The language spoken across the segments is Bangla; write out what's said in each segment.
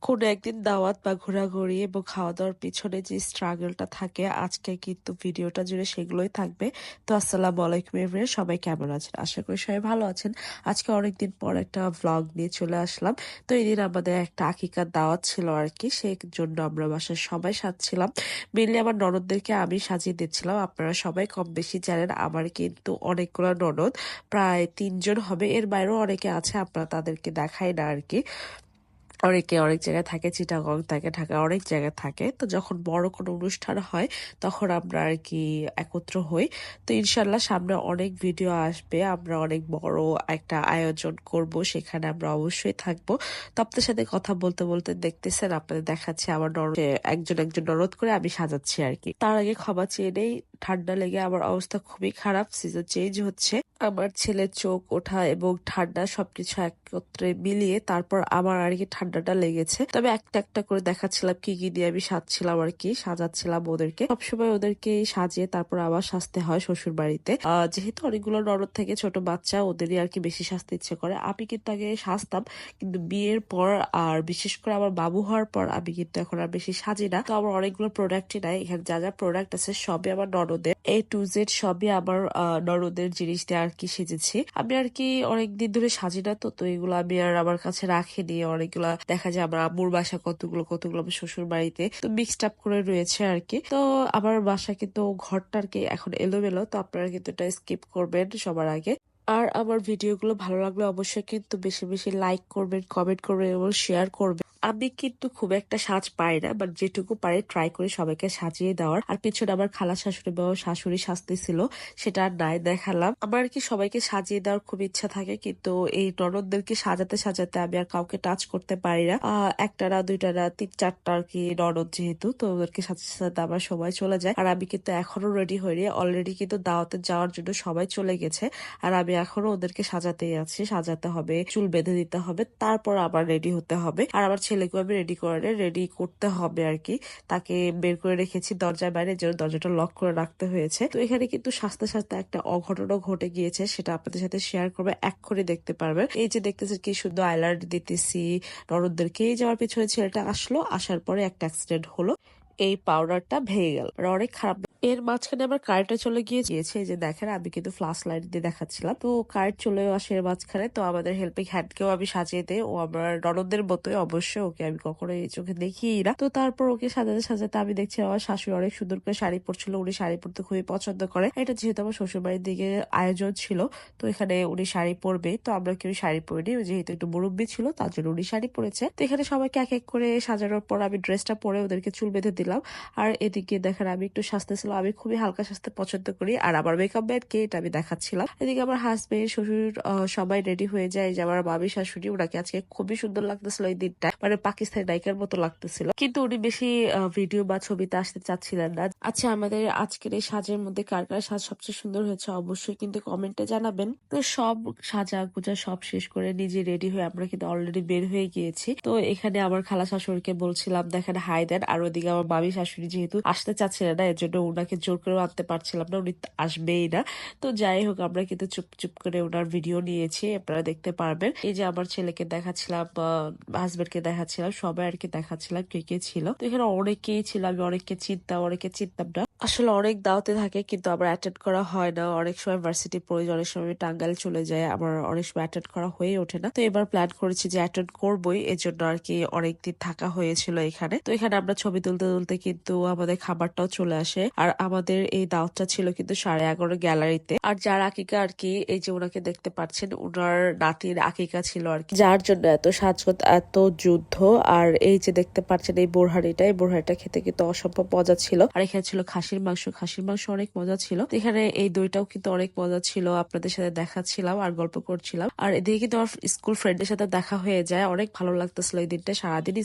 কোনো একদিন দাওয়াত বা ঘোরাঘুরি এবং খাওয়া দাওয়ার পিছনে যে স্ট্রাগলটা থাকে আজকে কিন্তু ভিডিওটা জুড়ে সেগুলোই থাকবে। তো আসসালামু আলাইকুম এভরিওয়ান, সবাই কেমন আছেন? আশা করি সবাই ভালো আছেন। আজকে অনেকদিন পর একটা ভ্লগ নিয়ে চলে আসলাম। তো এই দিন আমাদের একটা আকিকার দাওয়াত ছিল আর কি, সেই জন্য আমরা বাসার সবাই সাজছিলাম। মেনলি আমার ননদদেরকে আমি সাজিয়ে দিচ্ছিলাম। আপনারা সবাই কম বেশি জানেন আমার কিন্তু অনেকগুলো ননদ, প্রায় 3জন হবে, এর বাইরেও অনেকে আছে, আপনারা তাদেরকে দেখাই না আর কি। অনেকে অনেক জায়গায় থাকে, চিটাগং থাকে, ঢাকা অনেক জায়গায় থাকে। তো যখন বড় কোনো অনুষ্ঠান হয় তখন আমরা আর কি একত্র হই। তো ইনশাল্লাহ সামনে অনেক ভিডিও আসবে, আমরা অনেক বড় একটা আয়োজন করব, সেখানে আমরা অবশ্যই থাকবো। তো আপনাদের সাথে কথা বলতে বলতে দেখতেছেন আপনাদের দেখাচ্ছি আমার ননদ একজন একজন ননদ করে আমি সাজাচ্ছি আর কি। তার আগে ক্ষমা চেয়ে নেই, ঠান্ডা লেগে আমার অবস্থা খুবই খারাপ, সিজন চেঞ্জ হচ্ছে। আমার ছেলের চোখ ওঠা এবং ঠান্ডা সবকিছু একত্রে মিলিয়ে তারপর আমার আর কি ঠান্ডাটা লেগেছে। তবে একটা একটা করে দেখাচ্ছিলাম কি কি দিয়ে আমি সাজছিলাম আর কি, সাজাচ্ছিলাম ওদেরকে। সবসময় ওদেরকে সাজিয়ে তারপর আবার সাজতে হয় শ্বশুর বাড়িতে। যেহেতু অনেকগুলো ননদ থেকে ছোট বাচ্চা, ওদেরই আর কি বেশি সাজতে ইচ্ছে করে। আমি কিন্তু আগে সাজতাম, কিন্তু বিয়ের পর আর বিশেষ করে আমার বাবু হওয়ার পর আমি কিন্তু এখন আর বেশি সাজি না। তো আমার অনেকগুলো প্রোডাক্টই নাই, এখানে যা যা প্রোডাক্ট আছে সবই আমার ননদের, A to Z সবই আমার ননদের জিনিস দিয়ে আর কি সেজেছি। আমি আর কি অনেকদিন ধরে সাজি না, তো এগুলো আমি আর আমার কাছে রাখিনি। অনেকগুলা দেখা যায় আমার আম্মুর বাসা কতগুলো কতগুলো আমার শ্বশুর বাড়িতে, তো মিক্সড আপ করে রয়েছে আর কি। তো আমার বাসা কিন্তু ঘরটা আর কি এখন এলোমেলো, তো আপনারা কিন্তু এটা স্কিপ করবেন সবার আগে। আর আমার ভিডিওগুলো ভালো লাগলে অবশ্যই কিন্তু বেশি বেশি লাইক করবেন, কমেন্ট করবেন এবং শেয়ার করবেন। আমি কিন্তু খুব একটা সাজ পারি না, বাট যেটুকু পারি ট্রাই করি সবাইকে সাজিয়ে দেওয়ার। আর পিছনে আমার খালা শাশুড়ি বা শাশুড়ি সাজতেছিল, সেটা আর নাই দেখালাম। আমার আর কি সবাইকে সাজিয়ে দেওয়ার খুব ইচ্ছা থাকে, কিন্তু এই ননদদেরকে সাজাতে সাজাতে আমি আর কাউকে টাচ করতে পারি না। একটা না দুইটা না 3-4টা আর কি ননদ যেহেতু, তো ওদেরকে সাজাতে সাজাতে আমার সময় চলে যায়। আর আমি কিন্তু এখনো রেডি হইনি, অলরেডি কিন্তু দাওয়াতে যাওয়ার জন্য সবাই চলে গেছে। আর আমি এখনো ওদেরকে সাজাতেই আছি, সাজাতে হবে, চুল বেঁধে দিতে হবে, তারপর আবার রেডি হতে হবে। আর আমার ছেলেকেও আমি রেডি করতে হবে আর কি। তাকে বের করে রেখেছি দরজার বাইরে, যেন দরজাটা লক করে রাখতে হয়েছে। তো এখানে কিন্তু সাজতে সাজতে একটা অঘটনও ঘটে গিয়েছে, সেটা আপনাদের সাথে শেয়ার করবে, এক্ষুনি দেখতে পারবেন। এই যে দেখতেছেন কি সুন্দর আইলাইনার দিতেছি ননদদেরকে, এই যে আমার পিছনে ছেলেটা আসলো, আসার পরে একটা অ্যাক্সিডেন্ট হলো, এই পাউডারটা ভেঙে গেল, অনেক খারাপ। এর মাঝখানে আবার কারেন্টটা চলে গিয়েছে, এই যে দেখেন আমি কিন্তু ফ্ল্যাশ লাইট দিয়ে দেখাচ্ছিলাম, তো কারেন্ট চলে আসে এর মাঝখানে। তো আমাদের হেল্পিং হ্যান্ডকেও আমি সাজিয়ে দেই, ও আমার ননদের মতোই অবশ্য, ওকে আমি কখনো এই চোখে দেখিই না। তো তারপর ওকে সাজাতে সাজাতে আমি দেখছি আমার শাশুড়ি অনেক সুন্দর করে শাড়ি পরছিল, উনি শাড়ি পরতে খুবই পছন্দ করে। এটা যেহেতু আমার শ্বশুর বাড়ির দিকে আয়োজন ছিল, তো এখানে উনি শাড়ি পরবে, তো আমরা কেউ শাড়ি পরিনি, যেহেতু একটু মুরব্বী ছিল তার জন্য উনি শাড়ি পরেছে। তো এখানে সবাইকে এক এক করে সাজানোর পর আমি ড্রেসটা পরে ওদেরকে চুল বেঁধে দিলাম। আর এদিকে দেখেন আমি একটু সাজতেছিলাম, আমি খুবই হালকা সাজতে পছন্দ করি, আর আমার মেকআপ ম্যান কে এটা আমি দেখাচ্ছিলাম। এদিকে আমার হাজবেন্ড শ্বশুর সবাই রেডি হয়ে যায়, যে আমার মামি শাশুড়ি, ওনাকে আজকে খুবই সুন্দর লাগতেছিল এই দিনটা, মানে পাকিস্তানি নায়িকার মতো লাগতেছিল, কিন্তু উনি বেশি ভিডিও বা ছবিতে আসতে চাচ্ছিলেন না। আচ্ছা, আমাদের আজকের এই সাজের মধ্যে কার কার সাজ সবচেয়ে সুন্দর হয়েছে অবশ্যই কিন্তু কমেন্টে জানাবেন। তো সব সাজা গুজা সব শেষ করে নিজে রেডি হয়ে আমরা কিন্তু অলরেডি বের হয়ে গিয়েছি। তো এখানে আমার খালা শাশুড়িকে বলছিলাম দেখেন হাই দেন, আর ওদিকে আমার মামি শাশুড়ি যেহেতু আসতে চাচ্ছিলেন না, এর জন্য ওনাকে জোর করে আনতে পারছিলাম না, উনি আসবেই না। তো যাই হোক আমরা কিন্তু চুপ চুপ করে ওনার ভিডিও নিয়েছি, আপনারা দেখতে পারবেন। এই যে আমার ছেলেকে দেখাচ্ছিলাম, হাজবেন্ডকে দেখাচ্ছিলাম, সবাই আর কি দেখাচ্ছিলাম কে কে ছিল। তো এখানে অনেকেই ছিল, আমি অনেককে চিনতাম অনেকে চিনতাম না। আসলে অনেক দাওয়াতে থাকে কিন্তু আমার অ্যাটেন্ড করা হয় না, অনেক সময় ভার্সিটি পড়ে, অনেক সময় আমি টাঙ্গাইল চলে যায়, আমার অনেক সময় অ্যাটেন্ড করা হয়ে ওঠে না। তো এবার প্ল্যান করেছি যে অ্যাটেন্ড করবোই, এজন্য আর কি অনেকদিন থাকা হয়েছিল এখানে। তো এখানে আমরা ছবি তুলতে তুলতে কিন্তু আমাদের খাবারটাও চলে আসে, আর আমাদের এই দাওয়াতটা ছিল কিন্তু 11:30 গ্যালারিতে। আর যার আকিকা আর কি, এই যে ওনাকে দেখতে পাচ্ছেন, উনার নাতির আকিকা ছিল আর কি, যার জন্য এত সাজগোজ এত যুদ্ধ। আর এই যে দেখতে পাচ্ছেন এই বোরহানিটা, এই বোরহানিটা খেতে কিন্তু অসম্ভব মজা ছিল। আর এখানে ছিল খাসির মাংস অনেক মজা ছিল। এখানে এই দইটাও কিন্তু অনেক মজা ছিল, আপনাদের সাথে দেখাচ্ছিলাম আর গল্প করছিলাম। আর এদিকে কিন্তু আমার স্কুল ফ্রেন্ডের সাথে দেখা হয়ে যায়, অনেক ভালো লাগতেছিল এই দিনটা, সারাদিনই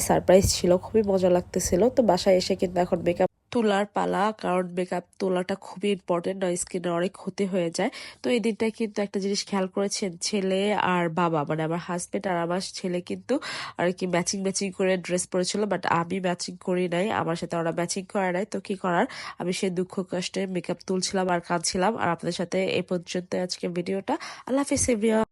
সারপ্রাইজ ছিল, খুবই মজা লাগতেছিল। তো বাসায় এসে কিন্তু এখন মেকআপ তোলার পালা, কারণ মেকআপ তোলাটা খুবই ইম্পর্টেন্ট, নয় স্কিনের অনেক ক্ষতি হয়ে যায়। তো এই দিনটা কিন্তু একটা জিনিস খেয়াল করেছেন, ছেলে আর বাবা মানে আমার হাজবেন্ড আর আমার ছেলে কিন্তু আর কি ম্যাচিং ম্যাচিং করে ড্রেস পরেছিল, বাট আমি ম্যাচিং করি নাই, আমার সাথে ওরা ম্যাচিং করে নাই। তো কি করার, আমি সেই দুঃখ কষ্টে মেকআপ তুলছিলাম আর কাঁদছিলাম। আর আপনাদের সাথে এই পর্যন্ত আজকে ভিডিওটা। আল্লাহ হাফেজ এভরিওয়ান।